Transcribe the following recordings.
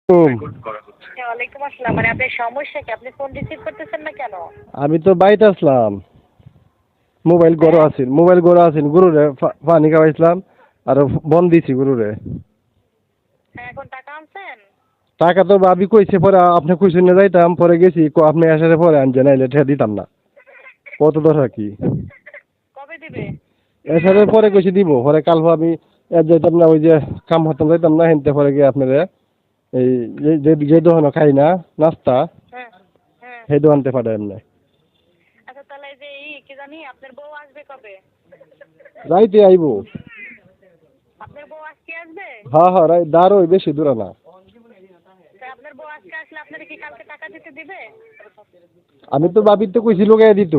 ওয়ালাইকুম আসসালাম। মানে আপনার সমস্যা কি? আপনি ফোন রিসিভ করতেছেন না কেন? আমি তো বাইতে আসলাম, হ্যাঁ? মোবাইল গড় আছেন গরুরে পানি খাওয়াইছিলাম আর বন দিছি গরুরে। হ্যাঁ, এখন টাকা আনছেন? টাকা তো ভাবি কইছে, পরে আপনি কইছেন না যাইতাম, পরে গেছি আপনি আসার পরে আনছে, নাইলে ঠেয়া দিতাম না। কত দরকার কি কবে দিবে? এসারের পরে কইছি দিব, পরে কাল আমি যাইতাম না, ওই যে কাম হতাম যাইতাম না, হেনতে পরে গিয়ে আপনারা এই যে দোকানে খাই না নাস্তা, হ্যাঁ, হ্যাঁ। সেই দোকানতে পাঠাই এমনি। আচ্ছা, তাহলে এই যে কি জানি আপনার বউ আসবে কবে? রাইতে আইবো। আপনার বউ আজকে আসবে? হ্যাঁ হ্যাঁ, দাঁড় ওই বেশি দূরে না। তা আপনার বউ আজকে আসলে আপনারা কি কালকে টাকা দিতে দিবে? আমি তো ভাবির তো কইছি লোকাই দিত।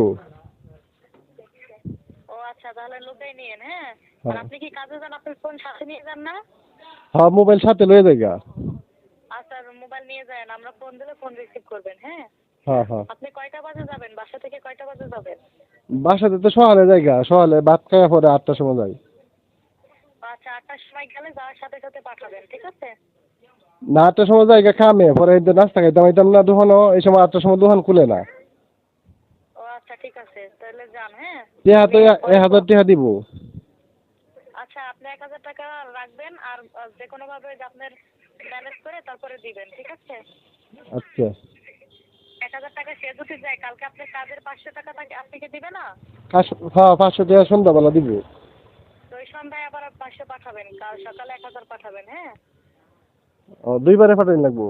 ও আচ্ছা, তাহলে লোকাই নিয়েন। হ্যাঁ। আর হ্যাঁ আপনি কি কাজে যান? আপনার ফোন সাথে নিয়ে যান না? হ্যাঁ, মোবাইল সাথে লয়ে যাইগা। আচ্ছা, মোবাইল নিয়ে যান। আমরা ফোন দিলে ফোন রিসিভ করবেন। হ্যাঁ। হ্যাঁ হ্যাঁ, আপনি কয়টা বাজে যাবেন? বাসা থেকে কয়টা বাজে যাবেন? বাসাতে তো সকালে যাইগা, সকালে ভাত খাওয়া পরে 8টার সময় যাই। আচ্ছা, 8টার সময় গেলে যাওয়ার সাথে সাথে পাঠাবেন, ঠিক আছে? না, 8টার সময় যাইগা খামে, পরে এই যে নাস্তা খাইতাম আইতাম না দোকানও, এই সময় 8টার সময় দোকান খুলে না। ও আচ্ছা, ঠিক আছে, তাহলে যান। হ্যাঁ। টিহা তো আমি পরে 1000 টাকা দিব। আচ্ছা, আপনি 1000 টাকা রাখবেন আর যে কোনো ভাবে যে আপনার ব্যালেন্স করে তারপরে দিবেন, ঠিক আছে? আচ্ছা 1000 টাকা সে যদি যায়, কালকে আপনার কাজের 500 টাকা আপনি কি দিবে না? হ্যাঁ, 500 টাকা সন্ধ্যাবেলা দিব। তো ওই সন্ধ্যায় আবার 500 পাঠাবেন, কাল সকালে 1000 পাঠাবেন। হ্যাঁ। ও, দুইবারে পাঠাইন লাগবো?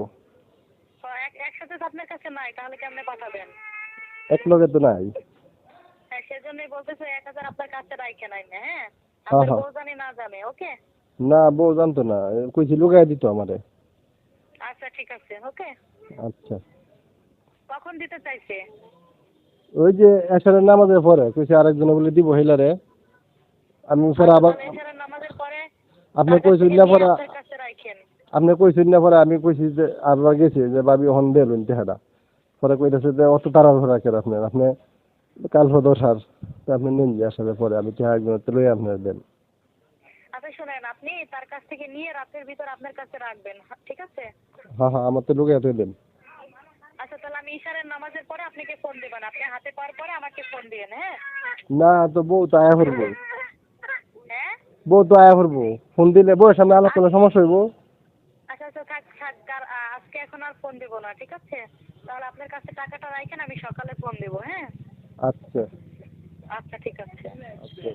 তো একসাথে তো আপনার কাছে নাই, তাহলে কেমনে পাঠাবেন? এক লগে তো নাই। হ্যাঁ, সেজন্যই বলতেছে 1000 আপনার কাছে রাইখে নাই না। হ্যাঁ। হ্যাঁ আপনার হ্যাঁ, বউ জানি না জানে। ওকে। না বউ জানতো না, কইছি লুকাই দিত আমারে। আচ্ছা, ঠিক আছে। ওকে। আচ্ছা, কখন দিতে চাইছে? ওই যে এসারের নামাজের পরে কইছে আরেকজনে বলে দিব হেলারে। আমি পরে আচ্ছা, আবার তাহলে এছাড়া নামাজের পরে আপনি তার কাছ কইছেন থেকে না, নিয়ে পরে আপনার কাছে রাখেন। আপনি কইছেন না, পরে আমি কইছি যে আবার গেছি যে ভাবি হন দেলুন টেহারা, পরে কইতেছে যে অত তাড়াহুড়া রাখেন আপনি কাল দোষার, তো আপনি নিন যে আসার পরে আমি টেহা একজনের লই আপনার দেন। আচ্ছা, শোনেন, আপনি তার কাছ থেকে নিয়ে রাতের ভিতর আপনার কাছে রাখবেন, ঠিক আছে? হ্যাঁ হ্যাঁ, আমার তো লুকাই দেন। আচ্ছা, তাহলে আমি ইশারের নামাজের পরে আপনাকে ফোন দেবেন, আপনি হাতে পাওয়ার পরে আমাকে ফোন দিবেন। হ্যাঁ। না তো বউ তো আয়া করবো, হ্যাঁ। বউ তো আয়া করবো, ফোন দিলে বউয়ের সামনে আলাপ করলে সমস্যা হইব। আচ্ছা আচ্ছা, থাক থাক, আজকে এখন আর ফোন দেবো না, ঠিক আছে? তাহলে আপনার কাছে টাকাটা রাখেন, আমি সকালে ফোন দেবো। হ্যাঁ। আচ্ছা আচ্ছা, ঠিক আছে। আচ্ছা।